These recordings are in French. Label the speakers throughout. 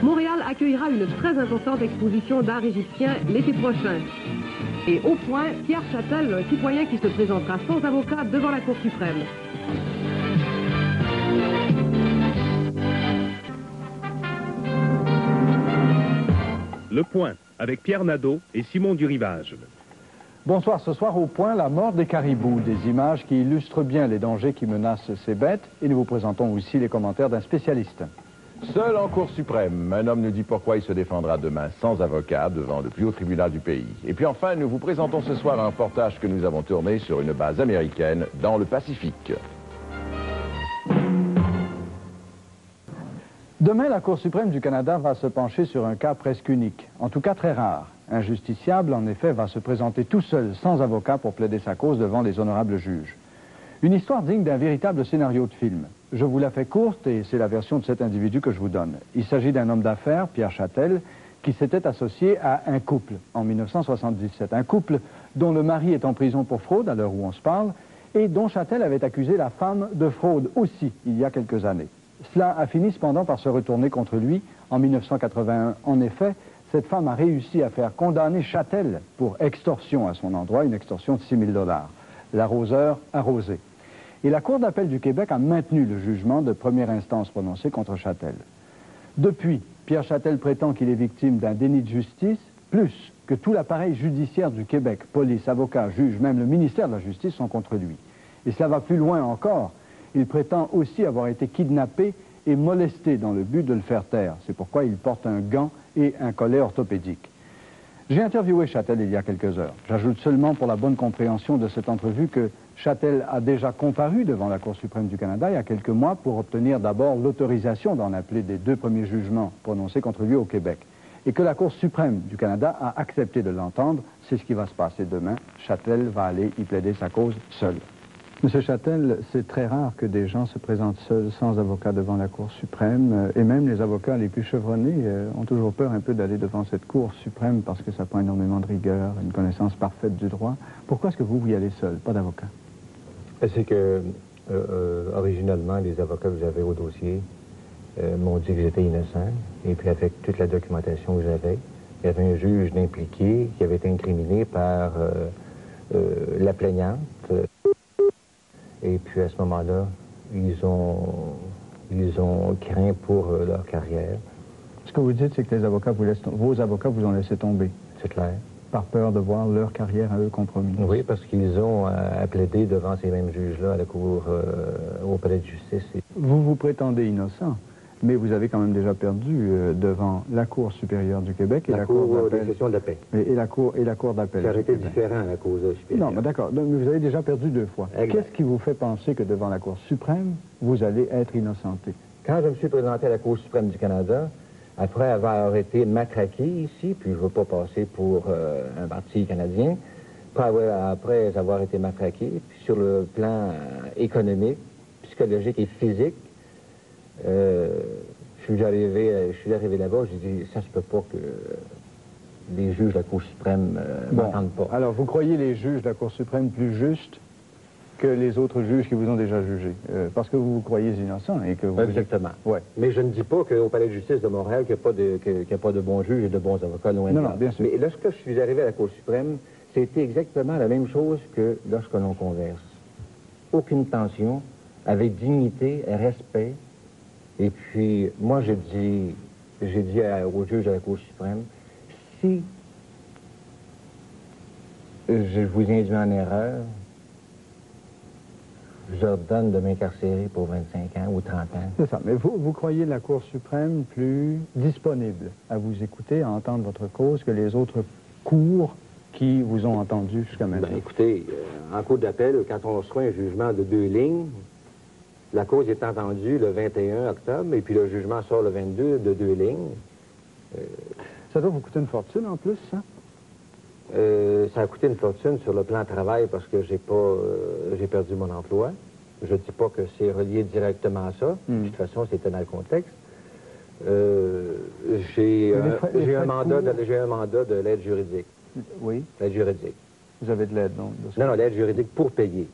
Speaker 1: Montréal accueillera une très importante exposition d'art égyptien l'été prochain. Et au point, Pierre Châtel, un citoyen qui se présentera sans avocat devant la Cour suprême.
Speaker 2: Le Point, avec Pierre Nadeau et Simon Durivage.
Speaker 3: Bonsoir, ce soir au Point, la mort des caribous, des images qui illustrent bien les dangers qui menacent ces bêtes, et nous vous présentons aussi les commentaires d'un spécialiste.
Speaker 4: Seul en Cour suprême, un homme nous dit pourquoi il se défendra demain sans avocat devant le plus haut tribunal du pays. Et puis enfin, nous vous présentons ce soir un reportage que nous avons tourné sur une base américaine dans le Pacifique.
Speaker 3: Demain, la Cour suprême du Canada va se pencher sur un cas presque unique, en tout cas très rare. Un justiciable, en effet, va se présenter tout seul, sans avocat, pour plaider sa cause devant les honorables juges. Une histoire digne d'un véritable scénario de film. Je vous la fais courte et c'est la version de cet individu que je vous donne. Il s'agit d'un homme d'affaires, Pierre Châtel, qui s'était associé à un couple en 1977. Un couple dont le mari est en prison pour fraude à l'heure où on se parle et dont Châtel avait accusé la femme de fraude aussi il y a quelques années. Cela a fini cependant par se retourner contre lui en 1981. En effet, cette femme a réussi à faire condamner Châtel pour extorsion à son endroit, une extorsion de 6 000 $. L'arroseur arrosé. Et la Cour d'appel du Québec a maintenu le jugement de première instance prononcé contre Châtel. Depuis, Pierre Châtel prétend qu'il est victime d'un déni de justice, plus que tout l'appareil judiciaire du Québec, police, avocats, juges, même le ministère de la Justice sont contre lui. Et cela va plus loin encore. Il prétend aussi avoir été kidnappé et molesté dans le but de le faire taire. C'est pourquoi il porte un gant et un collet orthopédique. J'ai interviewé Châtel il y a quelques heures. J'ajoute seulement pour la bonne compréhension de cette entrevue que Châtel a déjà comparu devant la Cour suprême du Canada il y a quelques mois pour obtenir d'abord l'autorisation d'en appeler des 2 premiers jugements prononcés contre lui au Québec. Et que la Cour suprême du Canada a accepté de l'entendre. C'est ce qui va se passer demain. Châtel va aller y plaider sa cause seul. Monsieur Châtel, c'est très rare que des gens se présentent seuls, sans avocat devant la Cour suprême, et même les avocats les plus chevronnés ont toujours peur un peu d'aller devant cette Cour suprême parce que ça prend énormément de rigueur, une connaissance parfaite du droit. Pourquoi est-ce que vous y allez seul, pas d'avocat?
Speaker 5: C'est que, originalement, les avocats que j'avais au dossier m'ont dit que j'étais innocent, et puis avec toute la documentation que j'avais, il y avait un juge d'impliqué qui avait été incriminé par la plaignante. Et puis à ce moment-là, ils ont craint pour leur carrière.
Speaker 3: Ce que vous dites, c'est que les avocats vos avocats vous ont laissé tomber.
Speaker 5: C'est clair.
Speaker 3: Par peur de voir leur carrière à eux compromise.
Speaker 5: Oui, parce qu'ils ont à plaider devant ces mêmes juges-là à la Cour, au palais de justice.
Speaker 3: Vous vous prétendez innocent, mais vous avez quand même déjà perdu devant la Cour supérieure du Québec et la Cour
Speaker 5: de cassation de la paix.
Speaker 3: Et la Cour d'appel.
Speaker 5: Ça aurait été différent à la Cour supérieure.
Speaker 3: Non, mais d'accord. Mais vous avez déjà perdu 2 fois. Qu'est-ce qui vous fait penser que devant la Cour suprême, vous allez être innocenté?
Speaker 5: Quand je me suis présenté à la Cour suprême du Canada, après avoir été matraqué ici, puis je ne veux pas passer pour un parti canadien, après avoir été matraqué, puis sur le plan économique, psychologique et physique, je suis arrivé là-bas, j'ai dit, ça se peut pas que les juges de la Cour suprême m'entendent pas.
Speaker 3: Alors, vous croyez les juges de la Cour suprême plus justes que les autres juges qui vous ont déjà jugé, parce que vous vous croyez innocent et que vous...
Speaker 5: Exactement. Ouais. Mais je ne dis pas qu'au Palais de justice de Montréal, qu'il n'y a pas de bons juges et de bons avocats, loin de là.
Speaker 3: Non, bien sûr.
Speaker 5: Mais lorsque je suis arrivé à la Cour suprême, c'était exactement la même chose que lorsque l'on converse. Aucune tension, avec dignité, respect. Et puis, moi, j'ai dit aux juges de la Cour suprême, si je vous induis en erreur, je leur donne de m'incarcérer pour 25 ans ou 30 ans.
Speaker 3: C'est ça. Mais vous croyez la Cour suprême plus disponible à vous écouter, à entendre votre cause que les autres cours qui vous ont entendu jusqu'à maintenant?
Speaker 5: Ben, écoutez, en cour d'appel, quand on reçoit un jugement de 2 lignes, la cause est entendue le 21 octobre, et puis le jugement sort le 22 de 2 lignes.
Speaker 3: Ça doit vous coûter une fortune en plus, ça?
Speaker 5: Ça a coûté une fortune sur le plan travail parce que j'ai perdu mon emploi. Je ne dis pas que c'est relié directement à ça. De toute façon, c'était dans le contexte. J'ai un mandat de l'aide juridique.
Speaker 3: Oui.
Speaker 5: L'aide juridique.
Speaker 3: Vous avez de l'aide, donc?
Speaker 5: Non, l'aide juridique pour payer.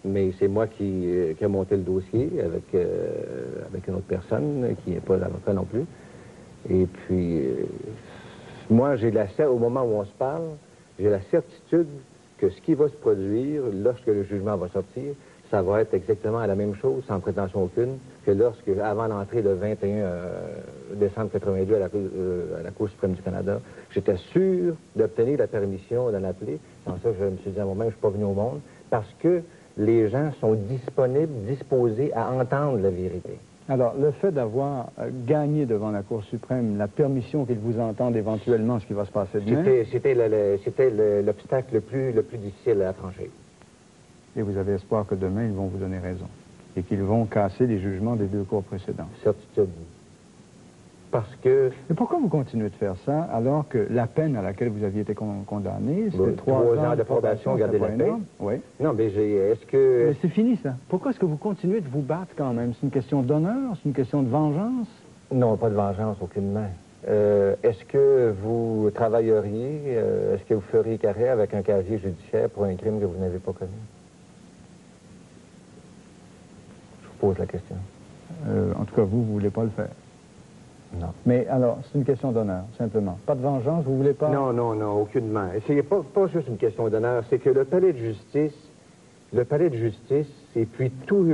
Speaker 5: Mais c'est moi qui ai monté le dossier avec une autre personne qui n'est pas l'avocat non plus. Et puis, moi, au moment où on se parle, j'ai la certitude que ce qui va se produire lorsque le jugement va sortir, ça va être exactement la même chose, sans prétention aucune, que avant l'entrée le 21 décembre 82 à la Cour suprême du Canada, j'étais sûr d'obtenir la permission d'en appeler. Sans ça, je me suis dit à moi-même, je ne suis pas venu au monde, parce que les gens sont disposés à entendre la vérité.
Speaker 3: Alors, le fait d'avoir gagné devant la Cour suprême la permission qu'ils vous entendent éventuellement ce qui va se passer demain...
Speaker 5: C'était l'obstacle le plus difficile à franchir.
Speaker 3: Et vous avez espoir que demain, ils vont vous donner raison et qu'ils vont casser les jugements des deux cours précédents.
Speaker 5: Certitude. Parce que...
Speaker 3: Et pourquoi vous continuez de faire ça alors que la peine à laquelle vous aviez été condamné, c'était 3
Speaker 5: ans de probation, garder la paix?
Speaker 3: Oui.
Speaker 5: Non, mais est-ce que...
Speaker 3: Mais c'est fini, ça. Pourquoi est-ce que vous continuez de vous battre quand même? C'est une question d'honneur? C'est une question de vengeance?
Speaker 5: Non, pas de vengeance, aucunement. Est-ce que vous travailleriez, est-ce que vous feriez carrière avec un casier judiciaire pour un crime que vous n'avez pas commis? Je vous pose la question.
Speaker 3: En tout cas, vous ne voulez pas le faire.
Speaker 5: Non.
Speaker 3: Mais alors, c'est une question d'honneur, simplement. Pas de vengeance, vous voulez pas...
Speaker 5: Non, aucunement. C'est pas juste une question d'honneur, c'est que le palais de justice et puis tout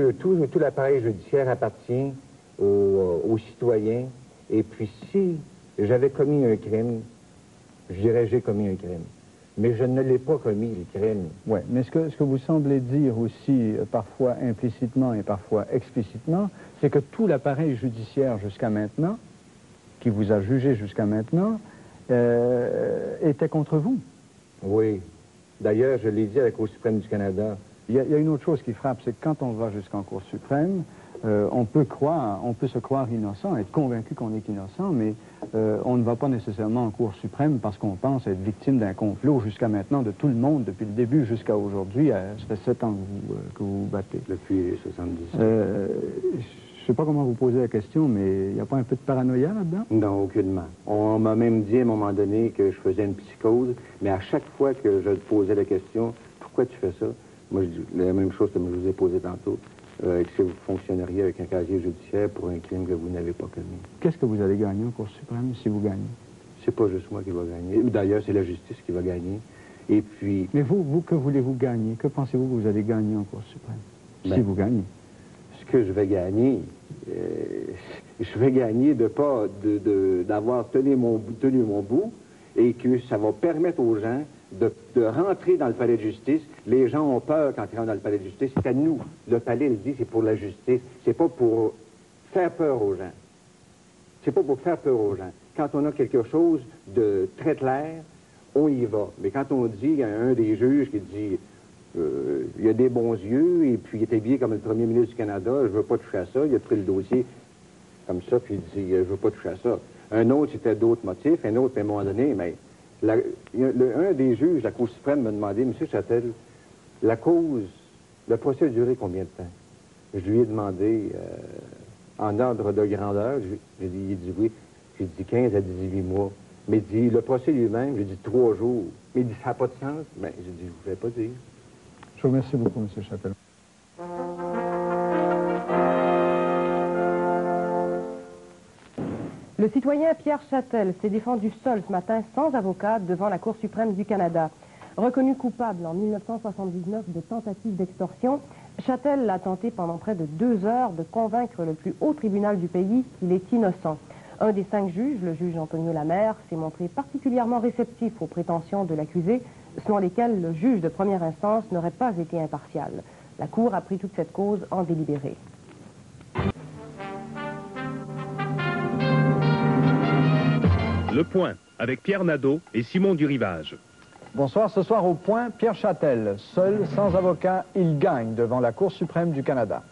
Speaker 5: l'appareil judiciaire appartient aux citoyens. Et puis si j'avais commis un crime, je dirais j'ai commis un crime. Mais je ne l'ai pas commis, le crime.
Speaker 3: Oui, mais ce que vous semblez dire aussi, parfois implicitement et parfois explicitement, c'est que tout l'appareil judiciaire jusqu'à maintenant, qui vous a jugé jusqu'à maintenant, était contre vous.
Speaker 5: Oui. D'ailleurs, je l'ai dit à la Cour suprême du Canada.
Speaker 3: Il y a une autre chose qui frappe, c'est que quand on va jusqu'en Cour suprême, on peut se croire innocent, être convaincu qu'on est innocent, mais on ne va pas nécessairement en Cour suprême parce qu'on pense être victime d'un complot jusqu'à maintenant de tout le monde, depuis le début jusqu'à aujourd'hui. Ça fait 7 ans que vous vous battez.
Speaker 5: Depuis 70.
Speaker 3: Je ne sais pas comment vous posez la question, mais il n'y a pas un peu de paranoïa là-dedans?
Speaker 5: Non, aucunement. On m'a même dit à un moment donné que je faisais une psychose, mais à chaque fois que je posais la question, pourquoi tu fais ça? Moi, je dis la même chose que je vous ai posé tantôt. Est-ce que vous fonctionneriez avec un casier judiciaire pour un crime que vous n'avez pas commis?
Speaker 3: Qu'est-ce que vous allez gagner en Cour suprême si vous gagnez?
Speaker 5: C'est pas juste moi qui va gagner. D'ailleurs, c'est la justice qui va gagner. Et puis...
Speaker 3: Mais vous, que voulez-vous gagner? Que pensez-vous que vous allez gagner en Cour suprême? Si vous gagnez.
Speaker 5: Ce que je vais gagner, d'avoir tenu mon bout et que ça va permettre aux gens de rentrer dans le palais de justice. Les gens ont peur quand ils rentrent dans le palais de justice. C'est à nous. Le palais le dit, c'est pour la justice. C'est pas pour faire peur aux gens. C'est pas pour faire peur aux gens. Quand on a quelque chose de très clair, on y va. Mais quand on dit, il y a un des juges qui dit... il a des bons yeux, et puis il est habillé comme le premier ministre du Canada, je veux pas toucher à ça. Il a pris le dossier comme ça, puis il dit, je veux pas toucher à ça. Un autre, c'était d'autres motifs, un autre, à un moment donné, mais un des juges de la Cour suprême m'a demandé, M. Châtel, le procès a duré combien de temps? Je lui ai demandé, en ordre de grandeur, il dit oui. J'ai dit 15 à 18 mois. Mais il dit, le procès lui-même, j'ai dit 3 jours. Mais il dit, ça n'a pas de sens. Ben, j'ai dit, je ne vous vais pas dire.
Speaker 3: Je vous remercie beaucoup, M. Châtel.
Speaker 1: Le citoyen Pierre Châtel s'est défendu seul ce matin, sans avocat, devant la Cour suprême du Canada. Reconnu coupable en 1979 de tentative d'extorsion, Châtel a tenté pendant près de 2 heures de convaincre le plus haut tribunal du pays qu'il est innocent. Un des 5 juges, le juge Antonio Lamère, s'est montré particulièrement réceptif aux prétentions de l'accusé, selon lesquelles le juge de première instance n'aurait pas été impartial. La Cour a pris toute cette cause en délibéré.
Speaker 2: Le Point, avec Pierre Nadeau et Simon Durivage.
Speaker 3: Bonsoir, ce soir au Point, Pierre Châtel. Seul, sans avocat, il gagne devant la Cour suprême du Canada.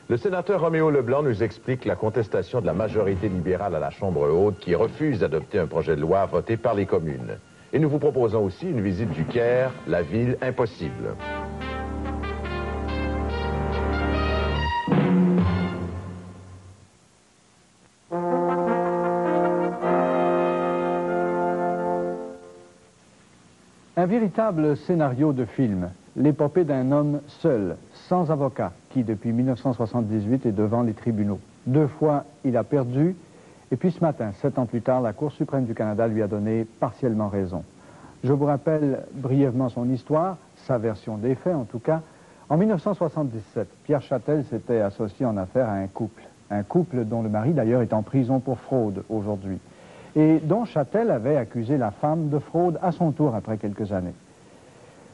Speaker 4: Le sénateur Roméo Leblanc nous explique la contestation de la majorité libérale à la Chambre haute qui refuse d'adopter un projet de loi voté par les communes. Et nous vous proposons aussi une visite du Caire, la ville impossible.
Speaker 3: Un véritable scénario de film, l'épopée d'un homme seul, sans avocat, qui depuis 1978 est devant les tribunaux. 2 fois, il a perdu, Et puis ce matin, 7 ans plus tard, la Cour suprême du Canada lui a donné partiellement raison. Je vous rappelle brièvement son histoire, sa version des faits en tout cas. En 1977, Pierre Châtel s'était associé en affaires à un couple dont le mari d'ailleurs est en prison pour fraude aujourd'hui, et dont Châtel avait accusé la femme de fraude à son tour après quelques années.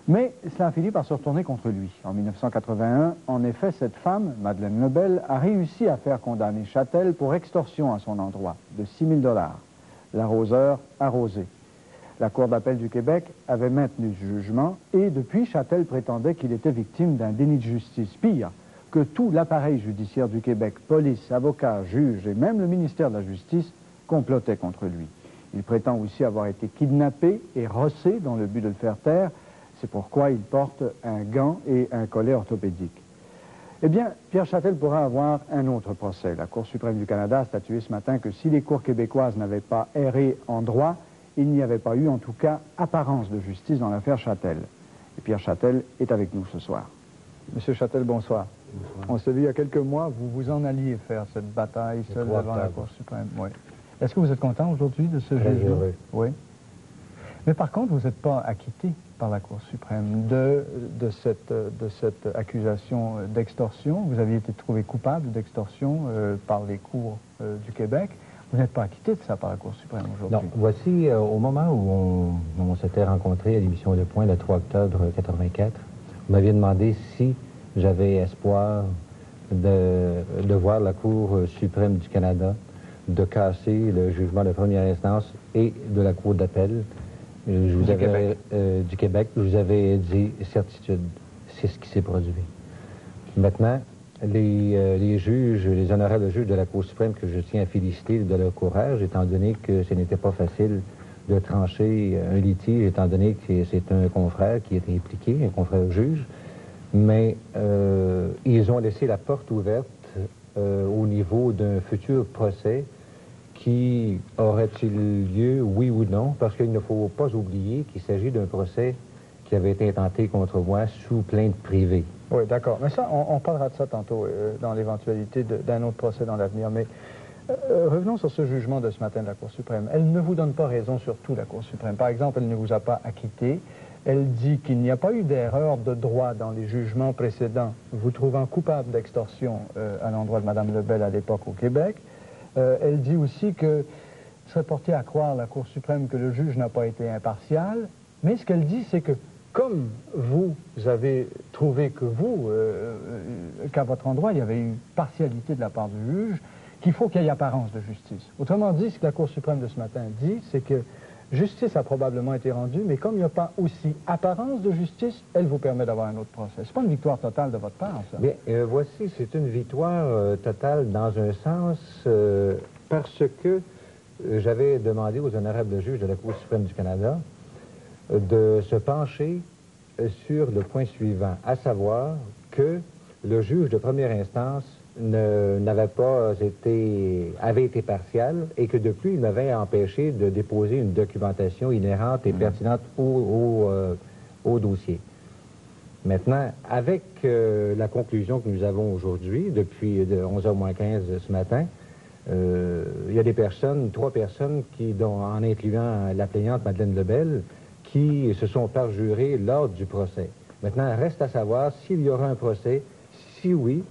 Speaker 3: Mais cela a fini par se retourner contre lui. En 1981, en effet, cette femme, Madeleine Lebel, a réussi à faire condamner Châtel pour extorsion à son endroit de 6 000 $. L'arroseur arrosé. La Cour d'appel du Québec avait maintenu ce jugement et depuis, Châtel prétendait qu'il était victime d'un déni de justice. Pire, que tout l'appareil judiciaire du Québec, police, avocats, juges et même le ministère de la Justice complotaient contre lui. Il prétend aussi avoir été kidnappé et rossé dans le but de le faire taire. C'est pourquoi il porte un gant et un collet orthopédique. Eh bien, Pierre Châtel pourra avoir un autre procès. La Cour suprême du Canada a statué ce matin que si les cours québécoises n'avaient pas erré en droit, il n'y avait pas eu, en tout cas, apparence de justice dans l'affaire Châtel. Et Pierre Châtel est avec nous ce soir. Monsieur Châtel, bonsoir. Bonsoir. On s'est vu il y a quelques mois, vous vous en alliez faire cette bataille seule devant la Cour suprême. Oui. Est-ce que vous êtes content aujourd'hui de ce jugement? Oui. Mais par contre, vous n'êtes pas acquitté par la Cour suprême de cette accusation d'extorsion. Vous aviez été trouvé coupable d'extorsion par les cours du Québec. Vous n'êtes pas acquitté de ça par la Cour suprême aujourd'hui.
Speaker 5: Non, voici au moment où on s'était rencontrés à l'émission Le Point le 3 octobre 84, vous m'aviez demandé si j'avais espoir de voir la Cour suprême du Canada de casser le jugement de première instance et de la Cour d'appel du Québec. Je vous avais dit certitude. C'est ce qui s'est produit. Maintenant, les juges, les honorables juges de la Cour suprême, que je tiens à féliciter de leur courage, étant donné que ce n'était pas facile de trancher un litige, étant donné que c'est un confrère qui est impliqué, un confrère juge, mais ils ont laissé la porte ouverte au niveau d'un futur procès qui aurait-il lieu, oui ou non, parce qu'il ne faut pas oublier qu'il s'agit d'un procès qui avait été intenté contre moi sous plainte privée.
Speaker 3: Oui, d'accord. Mais ça, on parlera de ça tantôt, dans l'éventualité d'un autre procès dans l'avenir. Mais revenons sur ce jugement de ce matin de la Cour suprême. Elle ne vous donne pas raison sur tout, la Cour suprême. Par exemple, elle ne vous a pas acquitté. Elle dit qu'il n'y a pas eu d'erreur de droit dans les jugements précédents, vous trouvant coupable d'extorsion à l'endroit de Mme Lebel à l'époque au Québec. Elle dit aussi que serait porté à croire la Cour suprême que le juge n'a pas été impartial. Mais ce qu'elle dit, c'est que comme vous avez trouvé que qu'à votre endroit, il y avait une partialité de la part du juge, qu'il faut qu'il y ait apparence de justice. Autrement dit, ce que la Cour suprême de ce matin dit, c'est que justice a probablement été rendue, mais comme il n'y a pas aussi apparence de justice, elle vous permet d'avoir un autre procès. C'est pas une victoire totale de votre part, ça?
Speaker 5: Bien, voici, c'est une victoire totale dans un sens parce que j'avais demandé aux honorables juges de la Cour suprême du Canada de se pencher sur le point suivant, à savoir que le juge de première instance avait été partial et que de plus, il m'avait empêché de déposer une documentation inhérente et pertinente au dossier. Maintenant, avec la conclusion que nous avons aujourd'hui, depuis 11h moins 15 ce matin, il y a des personnes, 3 personnes, en incluant la plaignante Madeleine Lebel, qui se sont parjurées lors du procès. Maintenant, reste à savoir s'il y aura un procès. Si oui,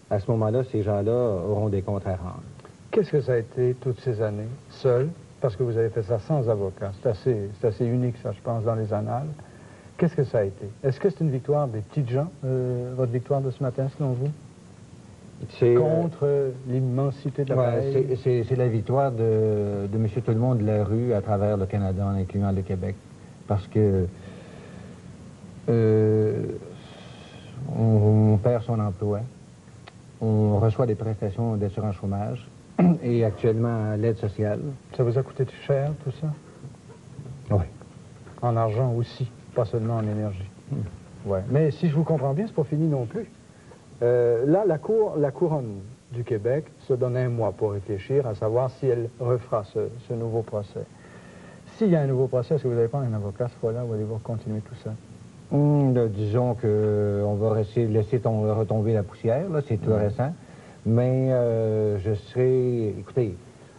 Speaker 5: à ce moment-là, ces gens-là auront des comptes à rendre.
Speaker 3: Qu'est-ce que ça a été toutes ces années, seul, parce que vous avez fait ça sans avocat? C'est assez unique, ça, je pense, dans les annales. Qu'est-ce que ça a été? Est-ce que c'est une victoire des petites gens, votre victoire de ce matin, selon vous? Contre l'immensité de la
Speaker 5: c'est la victoire de M. Tout-le-Monde de la rue à travers le Canada, en incluant le Québec. Parce que on perd son emploi, on reçoit des prestations d'assurance chômage et actuellement l'aide sociale.
Speaker 3: Ça vous a coûté cher, tout ça?
Speaker 5: Oui.
Speaker 3: En argent aussi, pas seulement en énergie. Ouais. Mais si je vous comprends bien, c'est pas fini non plus. Là, la couronne du Québec se donne un mois pour réfléchir, à savoir si elle refera ce nouveau procès. S'il y a un nouveau procès, est-ce que vous n'avez pas un avocat ce fois-là ou allez-vous continuer tout ça?
Speaker 5: Disons qu'on va laisser retomber la poussière, là, c'est tout récent. Mais je serai... Écoutez,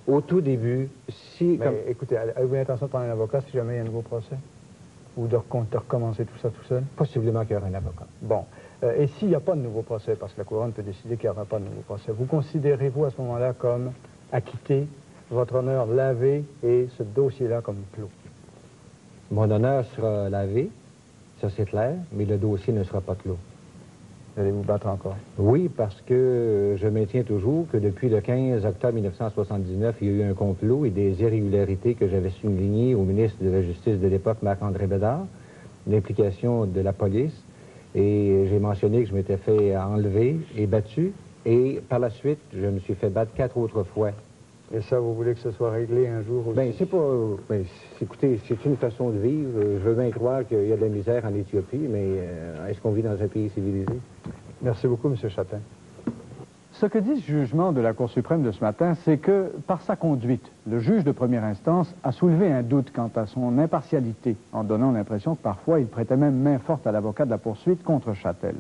Speaker 5: Au tout début, si...
Speaker 3: Mais écoutez, avez-vous l'intention de prendre un avocat si jamais il y a un nouveau procès? Ou de recommencer tout ça tout seul?
Speaker 5: Possiblement qu'il y aura un avocat.
Speaker 3: Bon. Et s'il n'y a pas de nouveau procès, parce que la Couronne peut décider qu'il n'y aura pas de nouveau procès, vous considérez-vous à ce moment-là comme acquitté, votre honneur lavé et ce dossier-là comme clos?
Speaker 5: Mon honneur sera lavé, ça c'est clair, mais le dossier ne sera pas clos.
Speaker 3: Allez vous battre encore?
Speaker 5: Oui, parce que je maintiens toujours que depuis le 15 octobre 1979, il y a eu un complot et des irrégularités que j'avais soulignées au ministre de la Justice de l'époque, Marc-André Bédard, l'implication de la police, et j'ai mentionné que je m'étais fait enlever et battu, et par la suite, je me suis fait battre 4 autres fois.
Speaker 3: Et ça, vous voulez que ce soit réglé un jour aussi?
Speaker 5: Bien, c'est pas... écoutez, c'est une façon de vivre. Je veux bien croire qu'il y a de la misère en Éthiopie, mais est-ce qu'on vit dans un pays civilisé?
Speaker 3: Merci beaucoup, M. Châtain. Ce que dit ce jugement de la Cour suprême de ce matin, c'est que, par sa conduite, le juge de première instance a soulevé un doute quant à son impartialité, en donnant l'impression que parfois il prêtait même main forte à l'avocat de la poursuite contre Châtel.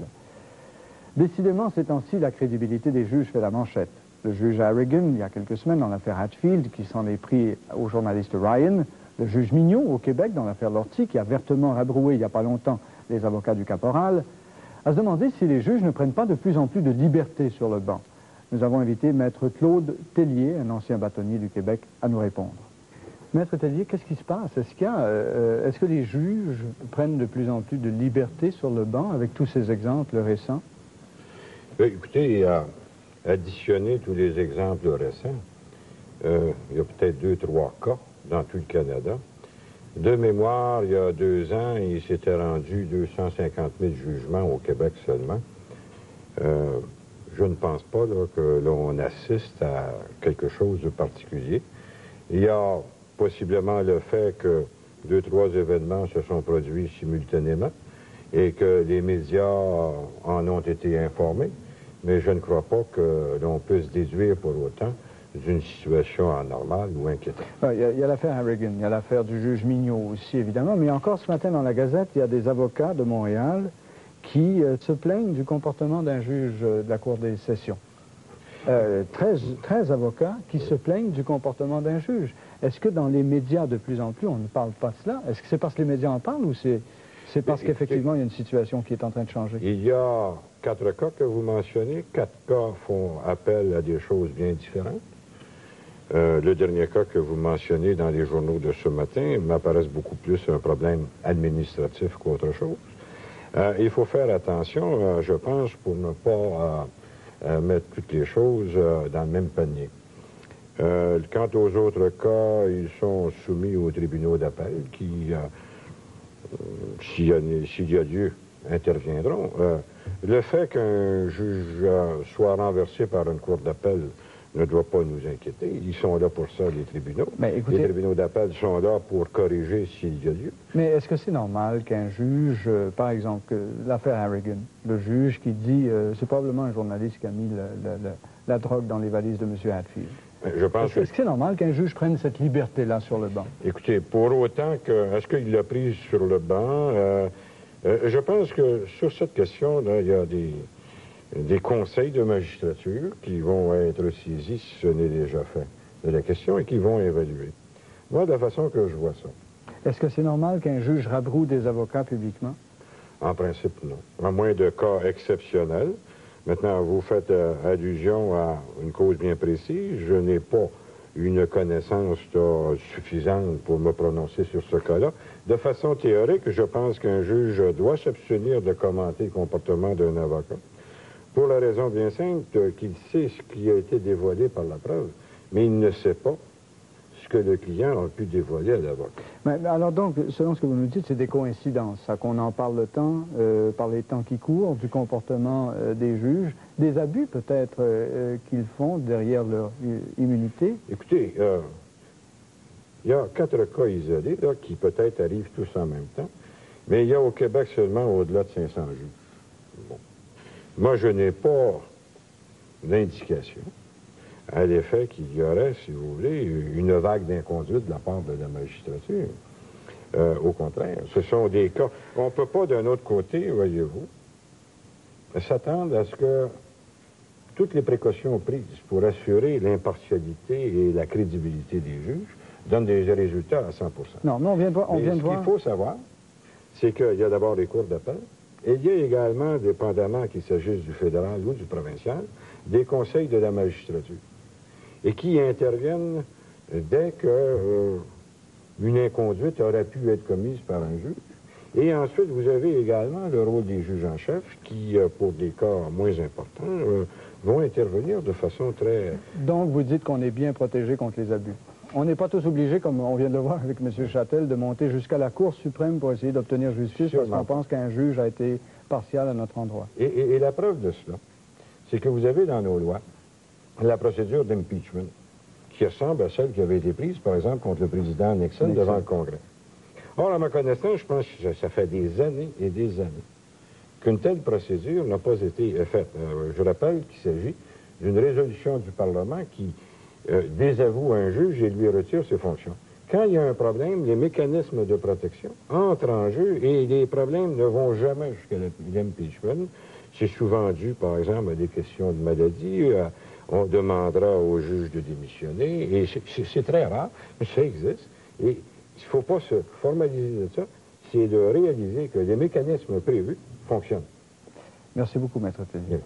Speaker 3: Décidément, ces temps-ci, la crédibilité des juges fait la manchette. Le juge Harrigan, il y a quelques semaines, dans l'affaire Hatfield, qui s'en est pris au journaliste Ryan, le juge Mignot, au Québec, dans l'affaire Lortie, qui a vertement rabroué il n'y a pas longtemps les avocats du caporal, à se demander si les juges ne prennent pas de plus en plus de liberté sur le banc. Nous avons invité Maître Claude Tellier, un ancien bâtonnier du Québec, à nous répondre. Maître Tellier, qu'est-ce qui se passe? Est-ce que les juges prennent de plus en plus de liberté sur le banc avec tous ces exemples récents?
Speaker 6: Écoutez, additionner tous les exemples récents, il y a peut-être 2-3 cas dans tout le Canada. De mémoire, il y a 2 ans, il s'était rendu 250 000 jugements au Québec seulement. Je ne pense pas là, que l'on assiste à quelque chose de particulier. Il y a possiblement le fait que 2-3 événements se sont produits simultanément et que les médias en ont été informés, mais je ne crois pas que l'on puisse déduire pour autant d'une situation anormale ou inquiétante.
Speaker 3: Il y a l'affaire Harrigan, il y a l'affaire du juge Mignot aussi, évidemment, mais encore ce matin dans la Gazette, il y a des avocats de Montréal qui se plaignent du comportement d'un juge de la Cour des sessions. 13 avocats qui se plaignent du comportement d'un juge. Est-ce que dans les médias, de plus en plus, on ne parle pas de cela? Est-ce que c'est parce que les médias en parlent ou c'est parce qu'effectivement, il y a une situation qui est en train de changer?
Speaker 6: Il y a 4 cas que vous mentionnez. 4 cas font appel à des choses bien différentes. Le dernier cas que vous mentionnez dans les journaux de ce matin m'apparaît beaucoup plus un problème administratif qu'autre chose. Il faut faire attention, je pense, pour ne pas mettre toutes les choses dans le même panier. Quant aux autres cas, ils sont soumis aux tribunaux d'appel qui, s'il y a lieu, interviendront. Le fait qu'un juge soit renversé par une cour d'appel ne doit pas nous inquiéter. Ils sont là pour ça, les tribunaux.
Speaker 3: Mais écoutez,
Speaker 6: les tribunaux d'appel sont là pour corriger s'il y a lieu.
Speaker 3: Mais est-ce que c'est normal qu'un juge, par exemple, l'affaire Harrigan, le juge qui dit, c'est probablement un journaliste qui a mis la drogue dans les valises de M. Hatfield.
Speaker 6: Je pense
Speaker 3: Est-ce que c'est normal qu'un juge prenne cette liberté-là sur le banc?
Speaker 6: Écoutez, pour autant que... Est-ce qu'il l'a prise sur le banc? Je pense que sur cette question-là, il y a des conseils de magistrature qui vont être saisis, si ce n'est déjà fait, de la question et qui vont évaluer. Moi, de la façon que je vois ça.
Speaker 3: Est-ce que c'est normal qu'un juge rabroue des avocats publiquement?
Speaker 6: En principe, non. À moins de cas exceptionnels. Maintenant, vous faites allusion à une cause bien précise. Je n'ai pas une connaissance suffisante pour me prononcer sur ce cas-là. De façon théorique, je pense qu'un juge doit s'abstenir de commenter le comportement d'un avocat. Pour la raison bien simple qu'il sait ce qui a été dévoilé par la preuve, mais il ne sait pas ce que le client a pu dévoiler à l'avocat.
Speaker 3: Mais alors donc, selon ce que vous nous dites, c'est des coïncidences, ça qu'on en parle tant, par les temps qui courent, du comportement des juges, des abus peut-être qu'ils font derrière leur immunité.
Speaker 6: Écoutez, il y a 4 cas isolés là, qui peut-être arrivent tous en même temps, mais il y a au Québec seulement au-delà de 500 juges. Bon. Moi, je n'ai pas d'indication à l'effet qu'il y aurait, si vous voulez, une vague d'inconduite de la part de la magistrature. Au contraire, ce sont des cas... On ne peut pas, d'un autre côté, voyez-vous, s'attendre à ce que toutes les précautions prises pour assurer l'impartialité et la crédibilité des juges donnent des résultats à 100%.
Speaker 3: Non, mais on vient de voir...
Speaker 6: Ce qu'il faut savoir, c'est qu'il y a d'abord les cours d'appel, et il y a également, dépendamment qu'il s'agisse du fédéral ou du provincial, des conseils de la magistrature, et qui interviennent dès que une inconduite aurait pu être commise par un juge. Et ensuite, vous avez également le rôle des juges en chef qui, pour des cas moins importants, vont intervenir de façon très...
Speaker 3: Donc, vous dites qu'on est bien protégé contre les abus. On n'est pas tous obligés, comme on vient de le voir avec M. Châtel, de monter jusqu'à la Cour suprême pour essayer d'obtenir justice parce qu'on pense qu'un juge a été partial à notre endroit.
Speaker 6: Et la preuve de cela, c'est que vous avez dans nos lois la procédure d'impeachment qui ressemble à celle qui avait été prise, par exemple, contre le président Nixon devant le Congrès. Or, à ma connaissance, je pense que ça fait des années et des années qu'une telle procédure n'a pas été faite. Je rappelle qu'il s'agit d'une résolution du Parlement qui désavoue un juge et lui retire ses fonctions. Quand il y a un problème, les mécanismes de protection entrent en jeu et les problèmes ne vont jamais jusqu'à l'impeachment. C'est souvent dû, par exemple, à des questions de maladie. On demandera au juge de démissionner, et c'est très rare, mais ça existe. Et il ne faut pas se formaliser de ça, c'est de réaliser que les mécanismes prévus fonctionnent.
Speaker 3: Merci beaucoup, Maître Tellier.